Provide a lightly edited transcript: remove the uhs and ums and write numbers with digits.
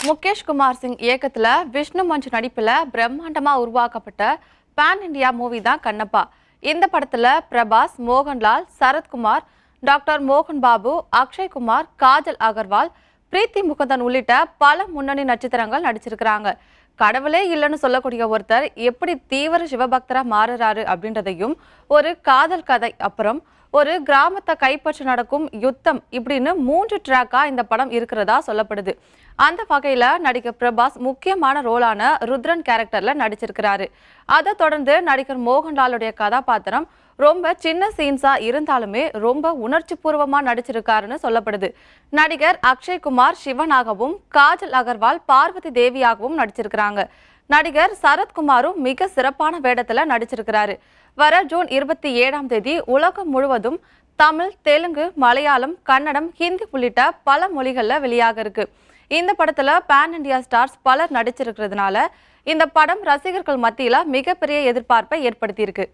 முகேஷ் குமார் சிங் இயக்கத்துல விஷ்ணு மஞ்சு நடிப்புல பிரம்மாண்டமா உருவாக்கப்பட்ட பேன் இண்டியா மூவி தான் கண்ணப்பா. இந்த படத்துல பிரபாஸ், மோகன்லால், சரத்குமார், டாக்டர் மோகன் பாபு, அக்ஷய் குமார், காஜல் அகர்வால், பிரீத்தி முகுந்தன் உள்ளிட்ட பல முன்னணி நட்சத்திரங்கள் நடிச்சிருக்கிறாங்க. கடவுளே இல்லைன்னு சொல்லக்கூடிய ஒருத்தர் எப்படி தீவிர சிவபக்தரா மாறுறாரு அப்படின்றதையும், ஒரு காதல் கதை, அப்புறம் ஒரு கிராமத்தை கைப்பற்றி நடக்கும் யுத்தம், இப்படின்னு 3 ட்ராக்கா இந்த படம் இருக்கிறதா சொல்லப்படுது. அந்த வகையில நடிகர் பிரபாஸ் முக்கியமான ரோலான ருத்ரன் கேரக்டர்ல நடிச்சிருக்கிறாரு. அதை தொடர்ந்து நடிகர் மோகன்லாலுடைய கதாபாத்திரம் ரொம்ப சின்ன சீன்ஸா இருந்தாலுமே ரொம்ப உணர்ச்சி பூர்வமா நடிச்சிருக்காருன்னு சொல்லப்படுது. நடிகர் அக்ஷய் குமார் சிவனாகவும், காஜல் அகர்வால் பார்வதி தேவியாகவும் நடிச்சிருக்கிறாங்க. நடிகர் சரத்குமாரும் மிக சிறப்பான வேடத்துல நடிச்சிருக்கிறாரு. வர ஜூன் 27ஆம் தேதி உலகம் முழுவதும் தமிழ், தெலுங்கு, மலையாளம், கன்னடம், ஹிந்தி உள்ளிட்ட பல மொழிகள்ல வெளியாக இருக்கு. இந்த படத்துல பேன் இண்டியா ஸ்டார்ஸ் பலர் நடிச்சிருக்கிறதுனால இந்த படம் ரசிகர்கள் மத்தியில மிகப்பெரிய எதிர்பார்ப்பை ஏற்படுத்தியிருக்கு.